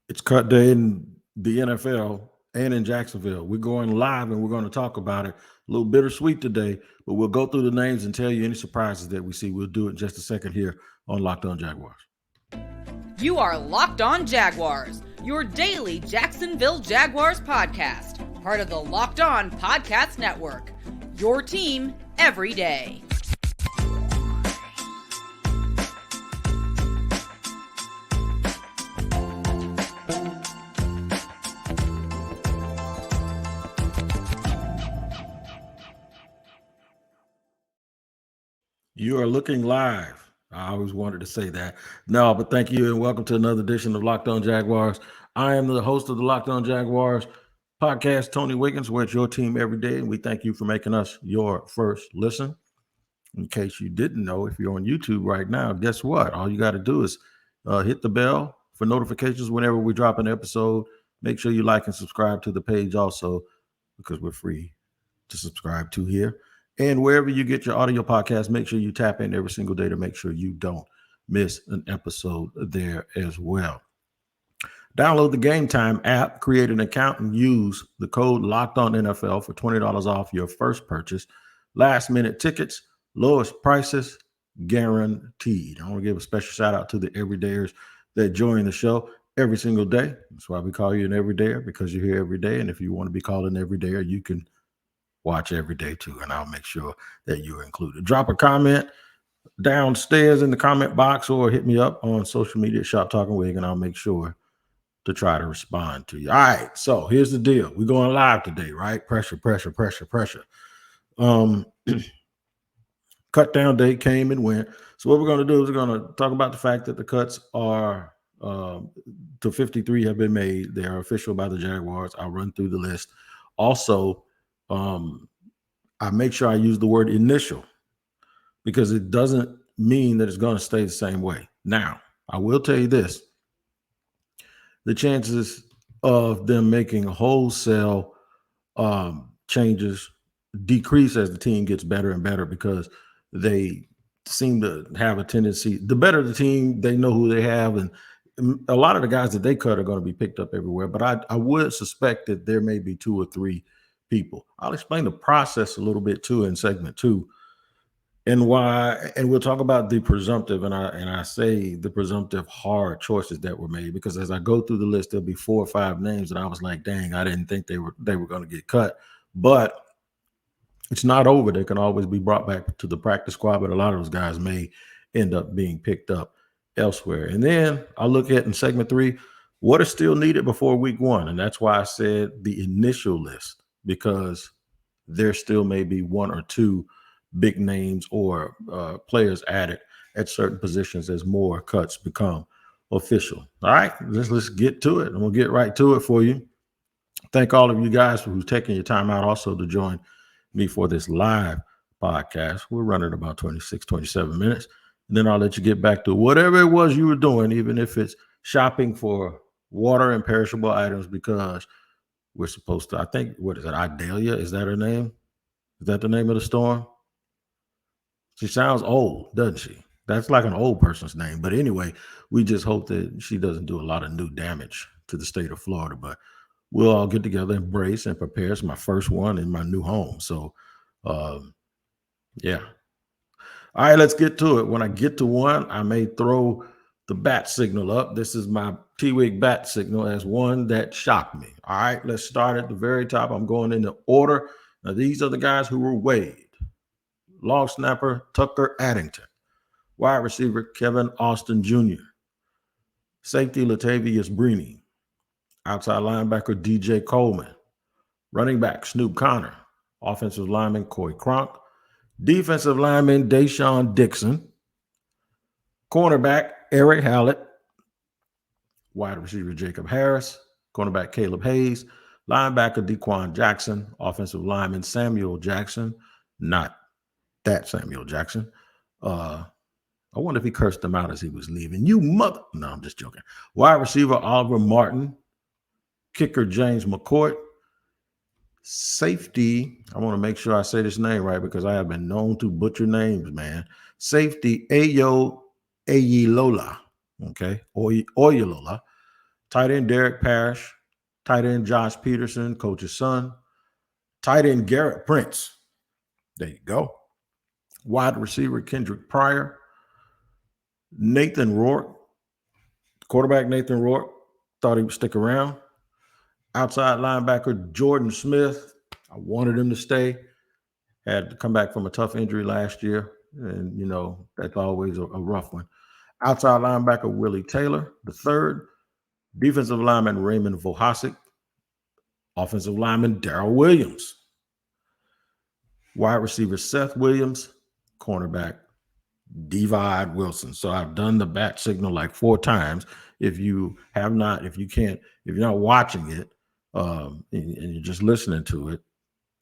It's cut day in the NFL and in Jacksonville. We're going live and we're going to talk about it. A little bittersweet today, but we'll go through the names and tell you any surprises that we see. We'll do it in just a second here on Locked On Jaguars. You are Locked On Jaguars, your daily Jacksonville Jaguars podcast, part of the Locked On Podcast Network, your team every day. You are looking live. I always wanted to say that. No, but thank you and welcome to another edition of Locked On Jaguars. I am the host of the Locked On Jaguars podcast, Tony Wiggins. We're at your team every day, and we thank you for making us your first listen. In case you didn't know, if you're on YouTube right now, guess what? All you got to do is hit the bell for notifications whenever we drop an episode. Make sure you like and subscribe to the page also, because we're free to subscribe to here. And wherever you get your audio podcast, make sure you tap in every single day to make sure you don't miss an episode there as well. Download the Gametime app, create an account, and use the code LOCKEDONNFL for $20 off your first purchase. Last minute tickets, lowest prices, guaranteed. I want to give a special shout out to the everydayers that join the show every single day. That's why we call you an everydayer, because you're here every day. And if you want to be called an everydayer, you can watch every day too, and I'll make sure that you're included. Drop a comment downstairs in the comment box or hit me up on social media, Shop Talking Wig, and I'll make sure to try to respond to you. All right, so here's the deal. We're going live today, right? Pressure. Cut down day came and went. So what we're going to do is we're going to talk about the fact that the cuts are to 53 have been made. They are official by the Jaguars. I'll run through the list. Also, I make sure I use the word initial, because it doesn't mean that it's going to stay the same way. Now, I will tell you this. The chances of them making wholesale changes decrease as the team gets better and better, because they seem to have a tendency, the better the team, they know who they have, and a lot of the guys that they cut are going to be picked up everywhere. But I would suspect that there may be 2 or 3 people. I'll explain the process a little bit too in segment 2, and why, and we'll talk about the presumptive, and I say the presumptive hard choices that were made, because as I go through the list, there'll be 4 or 5 names that I was like, dang, I didn't think they were going to get cut. But it's not over. They can always be brought back to the practice squad, but a lot of those guys may end up being picked up elsewhere. And then I'll look at in segment 3 what is still needed before week 1, and that's why I said the initial list, because there still may be 1 or 2 big names or players added at certain positions as more cuts become official. All right, let's get to it, and we'll get right to it for you. Thank all of you guys for who's taking your time out also to join me for this live podcast. We're running about 26, 27 minutes, and then I'll let you get back to whatever it was you were doing, even if it's shopping for water and perishable items, because we're supposed to, I think, what is it, Idalia? Is that her name? Is that the name of the storm? She sounds old, doesn't she? That's like an old person's name. But anyway, we just hope that she doesn't do a lot of new damage to the state of Florida. But we'll all get together, embrace, and prepare. It's my first one in my new home. So, yeah. All right, let's get to it. When I get to one, I may throw the bat signal up. This is my T-Wig bat signal as one that shocked me. All right, let's start at the very top. I'm going in the order. Now, these are the guys who were waived. Long snapper Tucker Addington. Wide receiver Kevin Austin Jr. Safety Latavius Brini. Outside linebacker DJ Coleman. Running back Snoop Connor. Offensive lineman Coy Cronk. Defensive lineman Deshaun Dixon. Cornerback Eric Hallett. Wide receiver Jacob Harris. Cornerback Caleb Hayes. Linebacker Dequan Jackson. Offensive lineman Samuel Jackson. Not that Samuel Jackson. I wonder if he cursed him out as he was leaving. You mother. No, I'm just joking. Wide receiver Oliver Martin. Kicker James McCourt. Safety, I want to make sure I say this name right, because I have been known to butcher names, man. Safety Ayo Ayilola. Okay. Oyalola. tight end Derek Parrish, tight end Josh Peterson, coach's son, tight end Garrett Prince. There you go. Wide receiver Kendrick Pryor, Nathan Rourke, quarterback Nathan Rourke, thought he would stick around. Outside linebacker Jordan Smith, I wanted him to stay. Had to come back from a tough injury last year, and that's always a rough one. Outside linebacker Willie Taylor, the third. Defensive lineman Raymond Vohasek. Offensive lineman Darrell Williams. Wide receiver Seth Williams. Cornerback Divide Wilson. So I've done the bat signal like 4 times. If you have not, if you're not watching it, and you're just listening to it,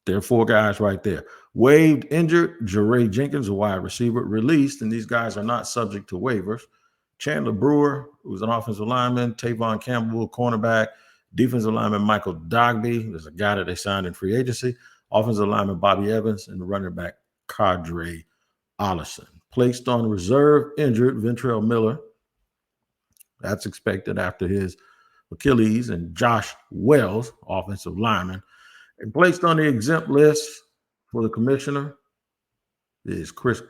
there are 4 guys right there. Waived, injured, Jeray Jenkins, a wide receiver, released, and these guys are not subject to waivers. Chandler Brewer, who's an offensive lineman, Tavon Campbell, cornerback, defensive lineman Michael Dogby, there's a guy that they signed in free agency, offensive lineman Bobby Evans, and the running back Kadre Ollison. Placed on reserve, injured, Ventrell Miller. That's expected after his Achilles, and Josh Wells, offensive lineman. And placed on the exempt list for the commissioner is Chris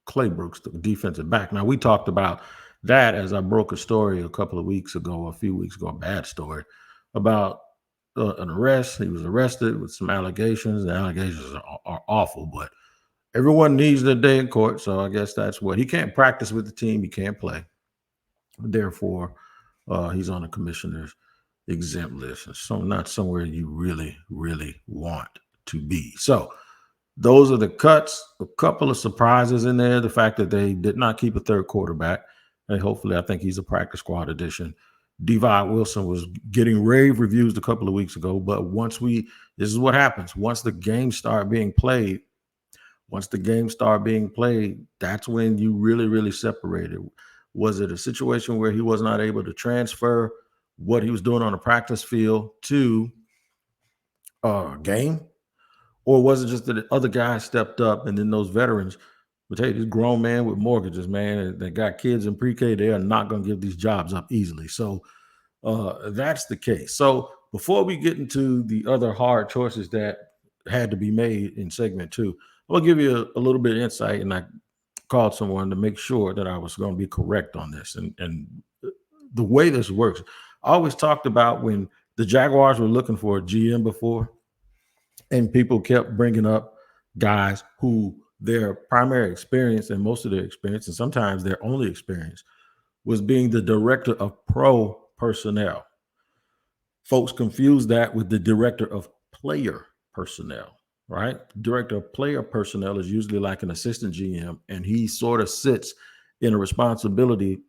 Claybrooks, the defensive back. Now, we talked about that as I broke a story a few weeks ago, a bad story about an arrest. He was arrested with some allegations. The allegations are awful, but everyone needs their day in court. So I guess that's what he can't practice with the team. He can't play. Therefore, he's on the commissioner's exempt list. So not somewhere you really, really want to be. So those are the cuts. A couple of surprises in there. The fact that they did not keep a third quarterback. And hopefully, I think he's a practice squad addition. Divide Wilson was getting rave reviews a couple of weeks ago. But this is what happens. Once the games start being played, that's when you really, really separate it. Was it a situation where he was not able to transfer what he was doing on the practice field to a game? Or was it just that the other guys stepped up and then those veterans would take this grown man with mortgages, man, that got kids in pre-K, they are not going to give these jobs up easily. So that's the case. So before we get into the other hard choices that had to be made in segment 2, I'll give you a little bit of insight, and I called someone to make sure that I was going to be correct on this. And the way this works, I always talked about when the Jaguars were looking for a GM before, and people kept bringing up guys who their primary experience and most of their experience, and sometimes their only experience, was being the director of pro personnel. Folks confuse that with the director of player personnel, right? Director of player personnel is usually like an assistant GM, and he sort of sits in a responsibility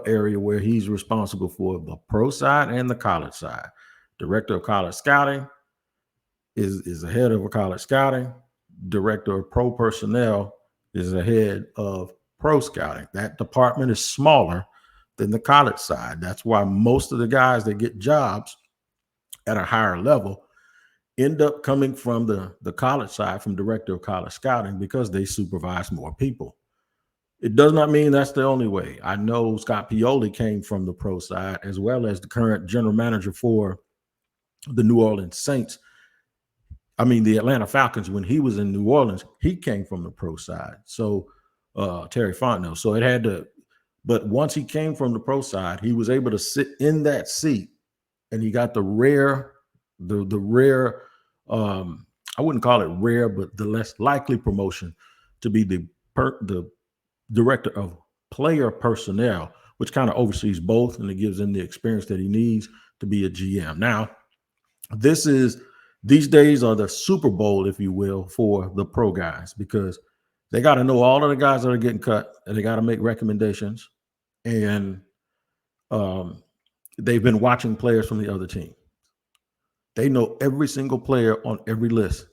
area where he's responsible for the pro side and the college side. Director of college scouting is the head of a college scouting. Director of pro personnel is the head of pro scouting. That department is smaller than the college side. That's why most of the guys that get jobs at a higher level end up coming from the college side, from director of college scouting, because they supervise more people. It does not mean that's the only way. I know Scott Pioli came from the pro side, as well as the current general manager for the New Orleans Saints. The Atlanta Falcons, when he was in New Orleans, he came from the pro side. So Terry Fontenot. So it had to, but once he came from the pro side, he was able to sit in that seat, and he got the rare, I wouldn't call it rare, but the less likely promotion to be the director of player personnel, which kind of oversees both, and it gives him the experience that he needs to be a GM. Now, these days are the Super Bowl, if you will, for the pro guys, because they got to know all of the guys that are getting cut, and they got to make recommendations. And they've been watching players from the other team. They know every single player on every list.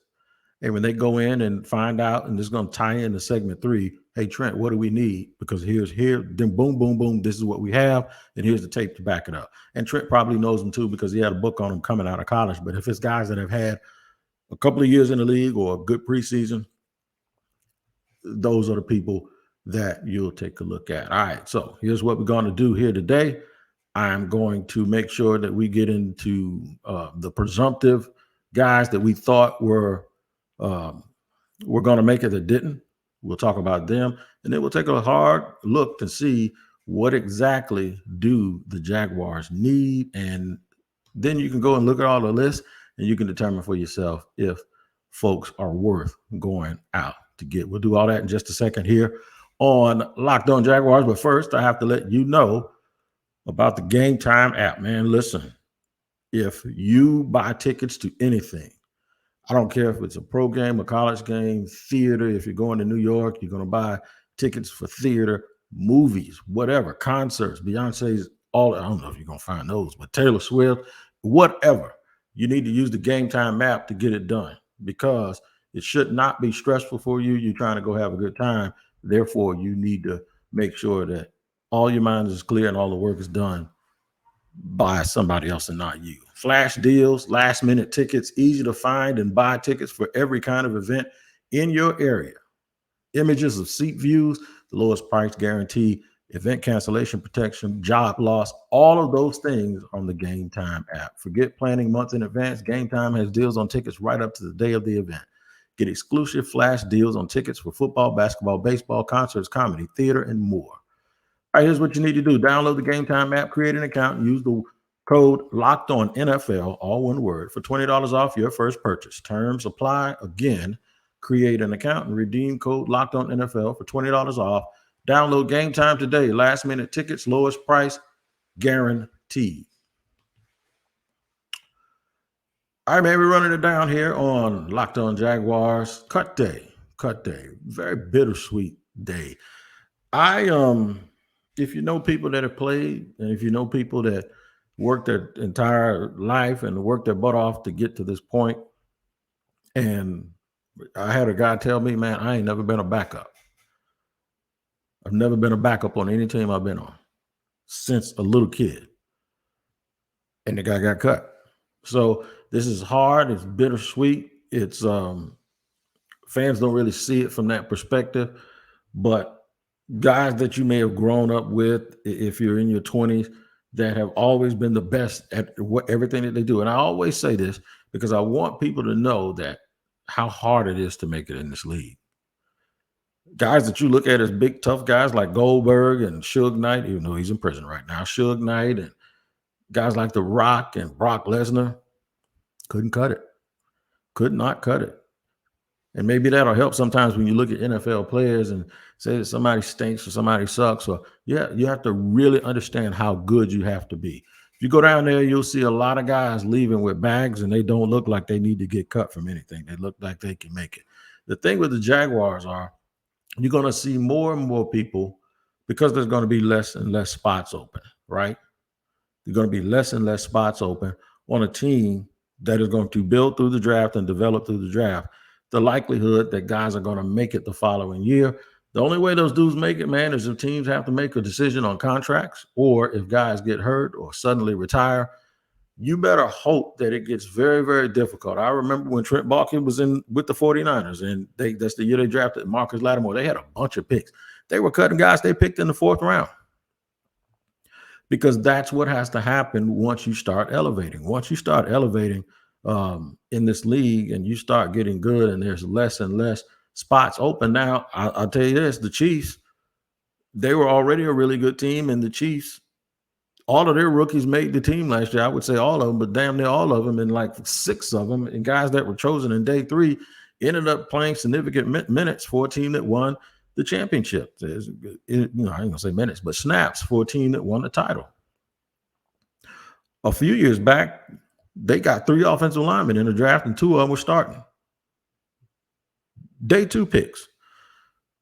And when they go in and find out, and this is going to tie into segment 3, hey, Trent, what do we need? Because then boom, boom, boom, this is what we have, and here's the tape to back it up. And Trent probably knows them too, because he had a book on them coming out of college. But if it's guys that have had a couple of years in the league or a good preseason, those are the people that you'll take a look at. All right, so here's what we're going to do here today. I'm going to make sure that we get into the presumptive guys that we thought um, were going to make it that didn't. We'll talk about them, and then we'll take a hard look to see what exactly do the Jaguars need, and then you can go and look at all the lists, and you can determine for yourself if folks are worth going out to get. We'll do all that in just a second here on Locked On Jaguars. But first, I have to let you know about the Gametime app, man. Listen, if you buy tickets to anything, I don't care if it's a pro game, a college game, theater. If you're going to New York, you're going to buy tickets for theater, movies, whatever, concerts, Beyonce's, all. I don't know if you're going to find those, but Taylor Swift, whatever. You need to use the Gametime app to get it done because it should not be stressful for you. You're trying to go have a good time. Therefore, you need to make sure that all your mind is clear and all the work is done by somebody else and not you. Flash deals, last minute tickets, easy to find and buy tickets for every kind of event in your area. Images of seat views, the lowest price guarantee, event cancellation protection, job loss, all of those things on the Gametime app. Forget planning months in advance. Gametime has deals on tickets right up to the day of the event. Get exclusive flash deals on tickets for football, basketball, baseball, concerts, comedy, theater, and more. All right, here's what you need to do. Download the Gametime app, create an account, and use the code Locked On NFL, all one word, for $20 off your first purchase. Terms apply. Again, create an account and redeem code Locked On NFL for $20 off. Download Gametime today. Last minute tickets, lowest price, guaranteed. All right, man, we're running it down here on Locked On Jaguars. Cut day. Very bittersweet day. If you know people that have played, and if you know people that worked their entire life and worked their butt off to get to this point, and I had a guy tell me, man, I ain't never been a backup. I've never been a backup on any team I've been on since a little kid. And the guy got cut. So this is hard. It's bittersweet. It's fans don't really see it from that perspective, but guys that you may have grown up with, if you're in your 20s, that have always been the best at everything that they do. And I always say this because I want people to know that how hard it is to make it in this league. Guys that you look at as big, tough guys like Goldberg and Suge Knight, even though he's in prison right now, Suge Knight and guys like The Rock and Brock Lesnar couldn't cut it. Could not cut it. And maybe that'll help sometimes when you look at NFL players and say that somebody stinks or somebody sucks. Or you have to really understand how good you have to be. If you go down there, you'll see a lot of guys leaving with bags and they don't look like they need to get cut from anything. They look like they can make it. The thing with the Jaguars are you're going to see more and more people because there's going to be less and less spots open, right? There's going to be less and less spots open on a team that is going to build through the draft and develop through the draft. The likelihood that guys are going to make it the following year. The only way those dudes make it, man, is if teams have to make a decision on contracts or if guys get hurt or suddenly retire. You better hope that it gets very, very difficult. I remember when Trent Baalke was in with the 49ers, and that's the year they drafted Marcus Lattimore. They had a bunch of picks. They were cutting guys they picked in the 4th round because that's what has to happen once you start elevating. Once you start elevating in this league and you start getting good and there's less and less spots open. Now, I'll tell you this, the Chiefs, they were already a really good team, and the Chiefs, all of their rookies made the team last year. I would say all of them, but damn near all of them, and like 6 of them, and guys that were chosen in day 3 ended up playing significant minutes for a team that won the championship. I ain't gonna say minutes, but snaps for a team that won the title. A few years back, they got 3 offensive linemen in the draft, and 2 of them were starting. Day 2 picks.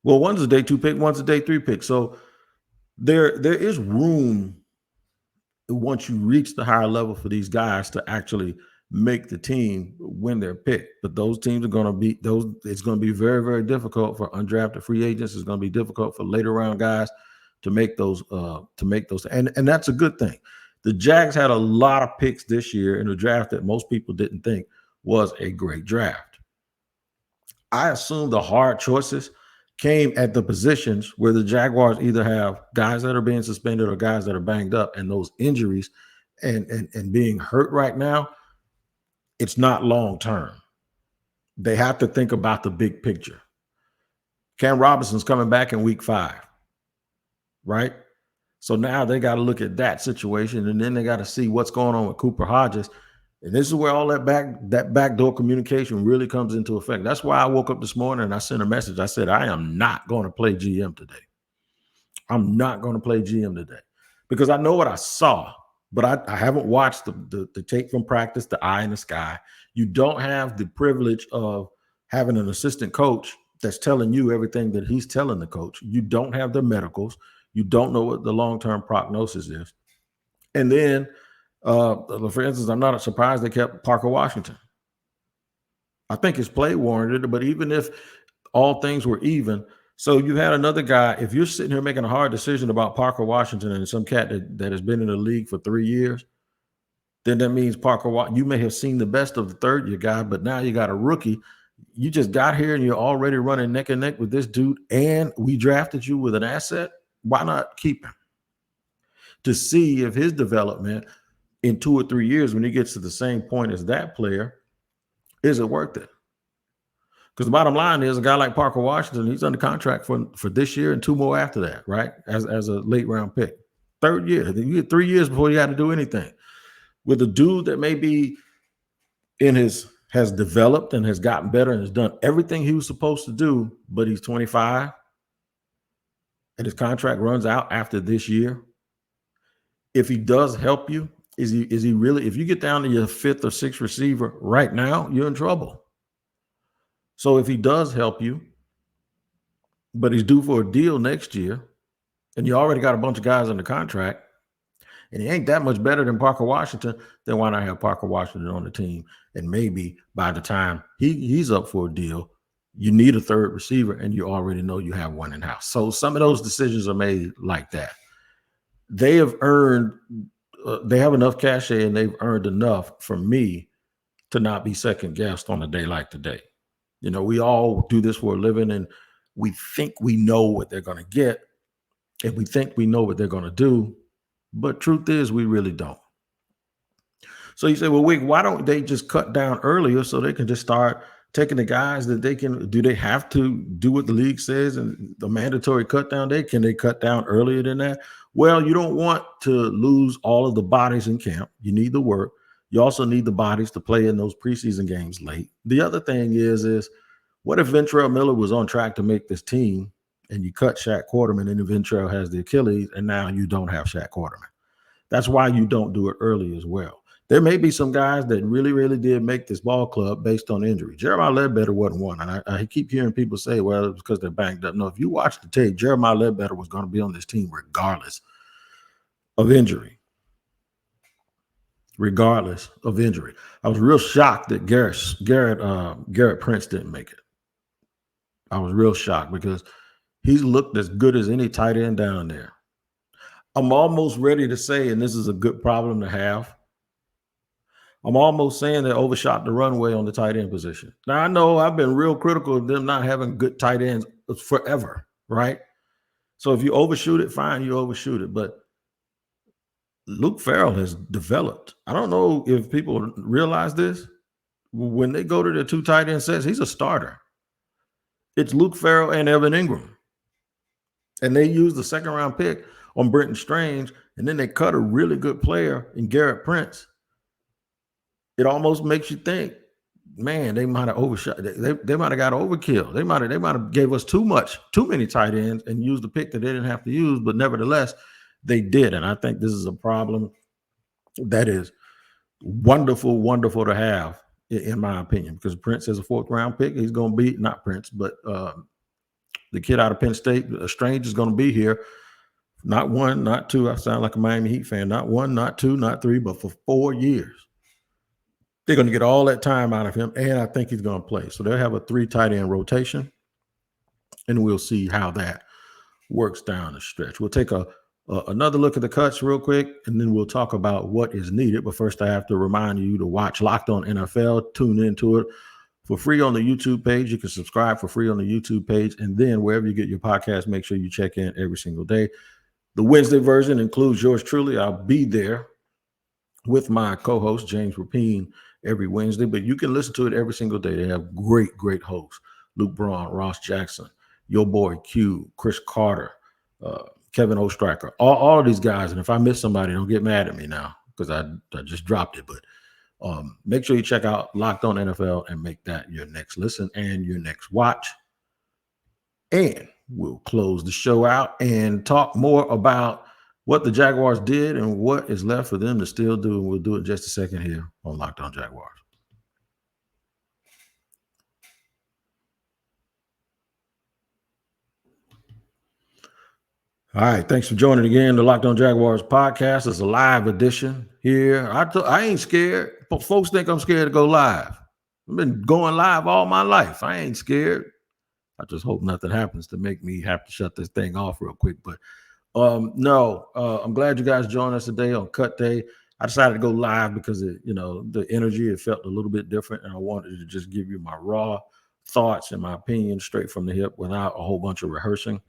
Well, one's a day 2 pick, one's a day 3 pick. So there is room once you reach the higher level for these guys to actually make the team when they're picked. But those teams are going to be it's going to be very, very difficult for undrafted free agents. It's going to be difficult for later round guys to make those and that's a good thing. The Jags had a lot of picks this year in a draft that most people didn't think was a great draft. I assume the hard choices came at the positions where the Jaguars either have guys that are being suspended or guys that are banged up, and those injuries and being hurt right now, it's not long term. They have to think about the big picture. Cam Robinson's coming back in week 5, right? So now they got to look at that situation, and then they got to see what's going on with Cooper Hodges. And this is where all that backdoor communication really comes into effect. That's why I woke up this morning and I sent a message. I said, I am not going to play GM today. I'm not going to play GM today because I know what I saw, but I haven't watched the tape from practice, the eye in the sky. You don't have the privilege of having an assistant coach that's telling you everything that he's telling the coach. You don't have the medicals. You don't know what the long-term prognosis is. And then, for instance, I'm not surprised they kept Parker Washington. I think his play warranted, but even if all things were even, so you had another guy, if you're sitting here making a hard decision about Parker Washington and some cat that has been in the league for 3 years, then that means you may have seen the best of the third-year guy, but now you got a rookie. You just got here and you're already running neck and neck with this dude, and we drafted you with an asset. Why not keep him? To see if his development in 2 or 3 years, when he gets to the same point as that player, is it worth it? Because the bottom line is a guy like Parker Washington, he's under contract for this year and 2 more after that, right? As a late round pick. 3rd year. You get 3 years before you had to do anything. With a dude that maybe has developed and has gotten better and has done everything he was supposed to do, but he's 25 and his contract runs out after this year. If he does help you, is he really, if you get down to your 5th or 6th receiver right now, you're in trouble. So if he does help you, but he's due for a deal next year, and you already got a bunch of guys under contract, and he ain't that much better than Parker Washington, then why not have Parker Washington on the team? And maybe by the time he's up for a deal, you need a 3rd receiver, and you already know you have one in-house. So some of those decisions are made like that. They have earned, they have enough cachet, and they've earned enough for me to not be second-guessed on a day like today. You know, we all do this for a living, and we think we know what they're going to get, and we think we know what they're going to do, but truth is we really don't. So you say, well, wait, why don't they just cut down earlier so they can just start taking the guys that they can? Do they have to do what the league says and the mandatory cut down day? Can they cut down earlier than that? Well, you don't want to lose all of the bodies in camp. You need the work. You also need the bodies to play in those preseason games late. The other thing is what if Ventrell Miller was on track to make this team and you cut Shaq Quarterman and then Ventrell has the Achilles and now you don't have Shaq Quarterman? That's why you don't do it early as well. There may be some guys that really, really did make this ball club based on injury. Jeremiah Ledbetter wasn't one. And I keep hearing people say, well, it's because they're banged up. No, if you watch the tape, Jeremiah Ledbetter was going to be on this team regardless of injury. Regardless of injury. I was real shocked that Garrett Prince didn't make it. I was real shocked because he's looked as good as any tight end down there. I'm almost ready to say, and this is a good problem to have, I'm almost saying they overshot the runway on the tight end position. Now, I know I've been real critical of them not having good tight ends forever, right? So if you overshoot it, fine, you overshoot it. But Luke Farrell has developed. I don't know if people realize this. When they go to their 2 tight end sets, he's a starter. It's Luke Farrell and Evan Ingram. And they use the 2nd-round pick on Brenton Strange, and then they cut a really good player in Garrett Prince. It almost makes you think, man, they might have overshot. They might have got overkill. They might have gave us too many tight ends and used the pick that they didn't have to use, but nevertheless, they did. And I think this is a problem that is wonderful, wonderful to have, in my opinion, because Prince is a 4th-round pick. He's going to be, not Prince, but the kid out of Penn State, Strange, is going to be here. Not 1, not 2. I sound like a Miami Heat fan. Not 1, not 2, not 3, but for 4 years. They're going to get all that time out of him, and I think he's going to play. So they'll have a 3 tight end rotation, and we'll see how that works down the stretch. We'll take another look at the cuts real quick, and then we'll talk about what is needed. But first, I have to remind you to watch Locked On NFL. Tune into it for free on the YouTube page. You can subscribe for free on the YouTube page. And then wherever you get your podcast, make sure you check in every single day. The Wednesday version includes yours truly. I'll be there with my co-host, James Rapine, every Wednesday. But you can listen to it every single day. They have great, great hosts. Luke Braun, Ross Jackson, your boy Q, Chris Carter, Kevin Ostracker, all of these guys. And if I miss somebody, don't get mad at me now because I just dropped it. But make sure you check out Locked On NFL and make that your next listen and your next watch. And we'll close the show out and talk more about what the Jaguars did and what is left for them to still do. And we'll do it in just a second here on Locked On Jaguars. All right, thanks for joining again. The Locked On Jaguars podcast is a live edition here. I ain't scared. Folks think I'm scared to go live. I've been going live all my life. I ain't scared. I just hope nothing happens to make me have to shut this thing off real quick. But no, I'm glad you guys joined us today on Cut Day. I decided to go live because the energy, it felt a little bit different, and I wanted to just give you my raw thoughts and my opinion straight from the hip without a whole bunch of rehearsing.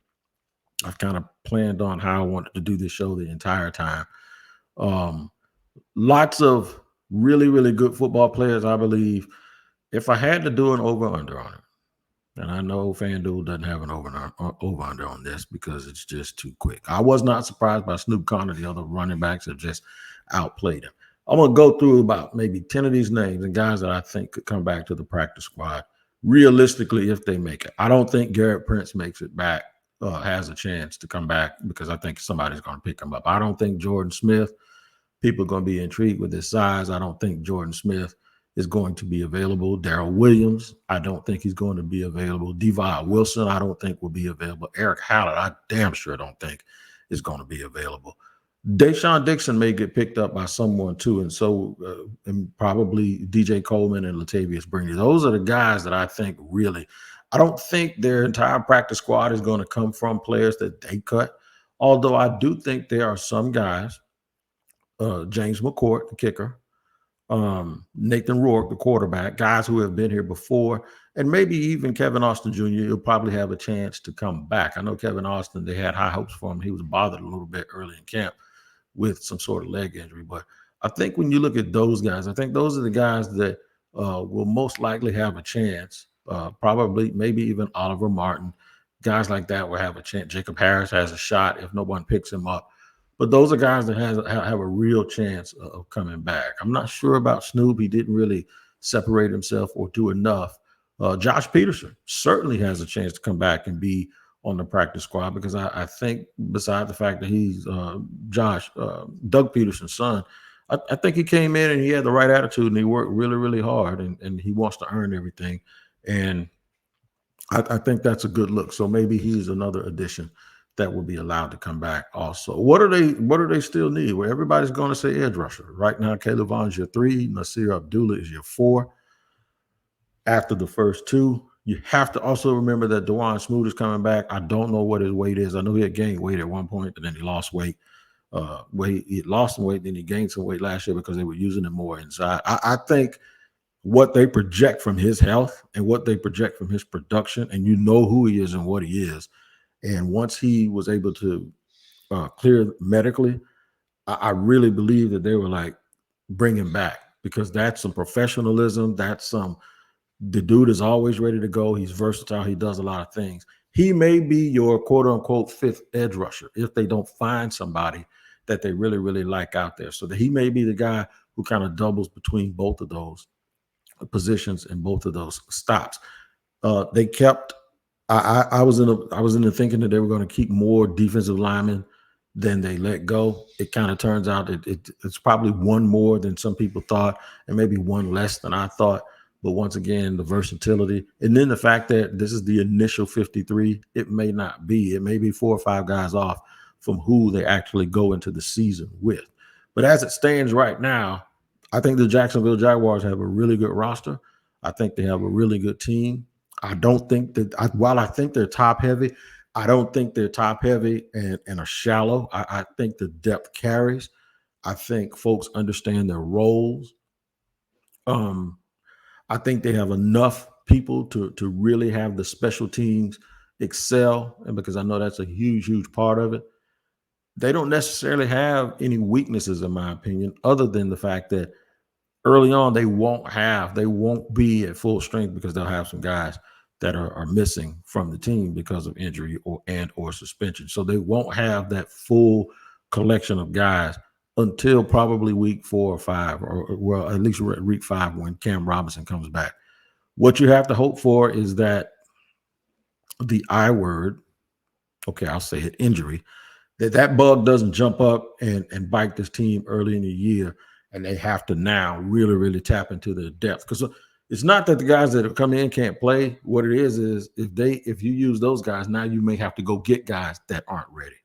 I've kind of planned on how I wanted to do this show the entire time. Lots of really, really good football players, I believe. If I had to do an over-under on it, and I know FanDuel doesn't have an over-under on this because it's just too quick. I was not surprised by Snoop Conner. The other running backs have just outplayed him. I'm going to go through about maybe 10 of these names and guys that I think could come back to the practice squad realistically if they make it. I don't think Garrett Prince makes it back. Has a chance to come back because I think somebody's going to pick him up. I don't think Jordan Smith, people are going to be intrigued with his size. I don't think Jordan Smith is going to be available. Darrell Williams, I don't think he's going to be available. Devon Wilson, I don't think will be available. Eric Hallett, I damn sure don't think is going to be available. Deshaun Dixon may get picked up by someone too, and probably DJ Coleman and Latavius Brinkley. Those are the guys that I think really. I don't think their entire practice squad is going to come from players that they cut, although I do think there are some guys, James McCourt, the kicker, Nathan Rourke, the quarterback, guys who have been here before, and maybe even Kevin Austin Jr. He'll probably have a chance to come back. I know Kevin Austin, they had high hopes for him. He was bothered a little bit early in camp with some sort of leg injury. But I think when you look at those guys, I think those are the guys that will most likely have a chance. Probably, maybe even Oliver Martin, guys like that will have a chance. Jacob Harris has a shot if no one picks him up. But those are guys that have a real chance of coming back. I'm not sure about Snoop. He didn't really separate himself or do enough. Josh Peterson certainly has a chance to come back and be on the practice squad because I think besides the fact that he's Doug Peterson's son, I think he came in and he had the right attitude and he worked really, really hard and he wants to earn everything. And I think that's a good look. So maybe he's another addition that will be allowed to come back also. What do they still need? Well, everybody's going to say edge rusher. Right now, Caleb Vaughn's your 3. Nasir Abdullah is your 4. After the first 2, you have to also remember that DeJuan Smoot is coming back. I don't know what his weight is. I know he had gained weight at one point, and then he lost weight. He lost some weight, then he gained some weight last year because they were using him more inside. I think what they project from his health and what they project from his production, and you know who he is and what he is. And once he was able to clear medically, I really believe that they were like, bring him back because that's some professionalism. The dude is always ready to go. He's versatile. He does a lot of things. He may be your quote unquote 5th edge rusher if they don't find somebody that they really, really like out there. So that he may be the guy who kind of doubles between both of those positions and both of those stops. They kept. I was in the thinking that they were going to keep more defensive linemen than they let go. It kind of turns out it's probably one more than some people thought, and maybe one less than I thought. But once again, the versatility, and then the fact that this is the initial 53, it may not be. It may be 4 or 5 guys off from who they actually go into the season with. But as it stands right now, I think the Jacksonville Jaguars have a really good roster. I think they have a really good team. I don't think that while I think they're top heavy, I don't think they're top heavy and are shallow. I think the depth carries. I think folks understand their roles. I think they have enough people to really have the special teams excel. And because I know that's a huge part of it, they don't necessarily have any weaknesses, in my opinion, other than the fact that early on they won't be at full strength because they'll have some guys that are missing from the team because of injury or suspension. So they won't have that full collection of guys until probably week 4 or 5, or well, at least week 5 when Cam Robinson comes back. What you have to hope for is that the I word, okay, I'll say it, injury, that bug doesn't jump up and bite this team early in the year, and they have to now really tap into their depth. Because it's not that the guys that have come in can't play. What it is if you use those guys, now you may have to go get guys that aren't ready,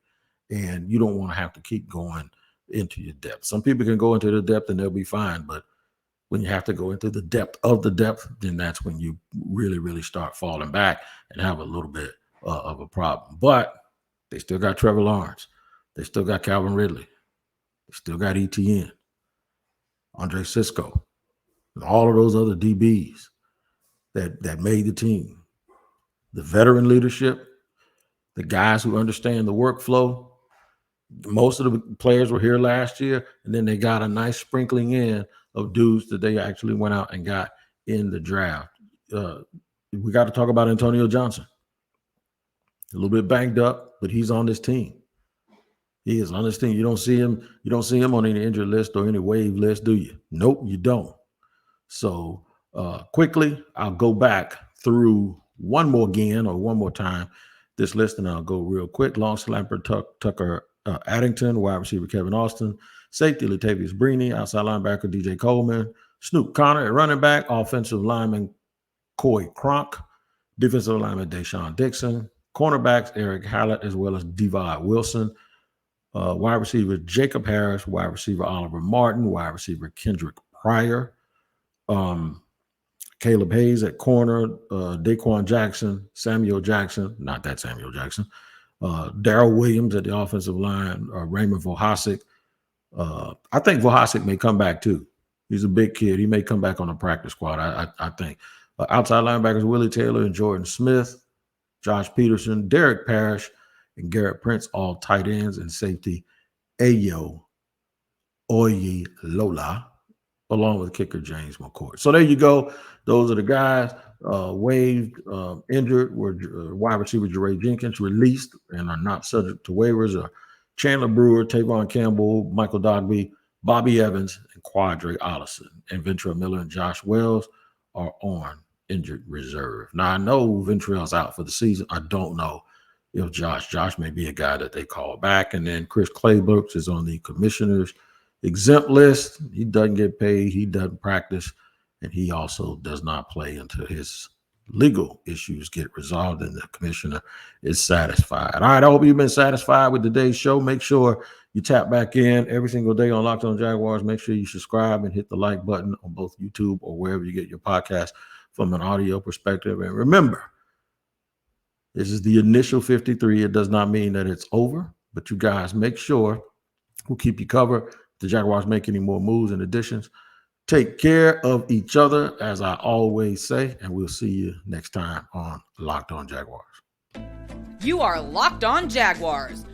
and you don't want to have to keep going into your depth. Some people can go into the depth and they'll be fine, but when you have to go into the depth of the depth, then that's when you really start falling back and have a little bit of a problem. But they still got Trevor Lawrence. They still got Calvin Ridley. They still got ETN, Andre Sisco, and all of those other DBs that made the team. The veteran leadership, the guys who understand the workflow. Most of the players were here last year, and then they got a nice sprinkling in of dudes that they actually went out and got in the draft. We got to talk about Antonio Johnson. A little bit banged up, but he's on this team. He is on this team. You don't see him on any injured list or any wave list, do you? Nope, you don't. So quickly, I'll go back through one more time this list, and I'll go real quick. Long snapper Tucker Addington, wide receiver Kevin Austin, safety Latavius Brini, outside linebacker DJ Coleman, Snoop Connor at running back, offensive lineman Coy Cronk, defensive lineman Deshaun Dixon, cornerbacks Eric Hallett as well as Devi Wilson, wide receiver Jacob Harris, wide receiver Oliver Martin, wide receiver Kendrick Pryor, Caleb Hayes at corner, Daquan Jackson, Samuel Jackson, not that Samuel Jackson, Darrell Williams at the offensive line, Raymond Vohasek. I think Vohasek may come back too. He's a big kid. He may come back on the practice squad, I think. Outside linebackers Willie Taylor and Jordan Smith, Josh Peterson, Derek Parrish, and Garrett Prince, all tight ends, and safety Ayo Lola, along with kicker James McCourt. So there you go. Those are the guys waived, injured, were wide receiver Jeray Jenkins released and are not subject to waivers, or Chandler Brewer, Tavon Campbell, Michael Dogby, Bobby Evans, and Quadre Ollison. And Ventrell Miller and Josh Wells are on injured reserve. Now, I know Ventrell's out for the season. I don't know if Josh may be a guy that they call back. And then Chris Claybrooks is on the commissioner's exempt list. He doesn't get paid. He doesn't practice. And he also does not play until his legal issues get resolved and the commissioner is satisfied. All right, I hope you've been satisfied with today's show. Make sure you tap back in every single day on Locked On Jaguars. Make sure you subscribe and hit the like button on both YouTube or wherever you get your podcast from an audio perspective. And remember, this is the initial 53. It does not mean that it's over, but you guys make sure we'll keep you covered. If the Jaguars make any more moves and additions, take care of each other, as I always say, and we'll see you next time on Locked On Jaguars. You are Locked On Jaguars,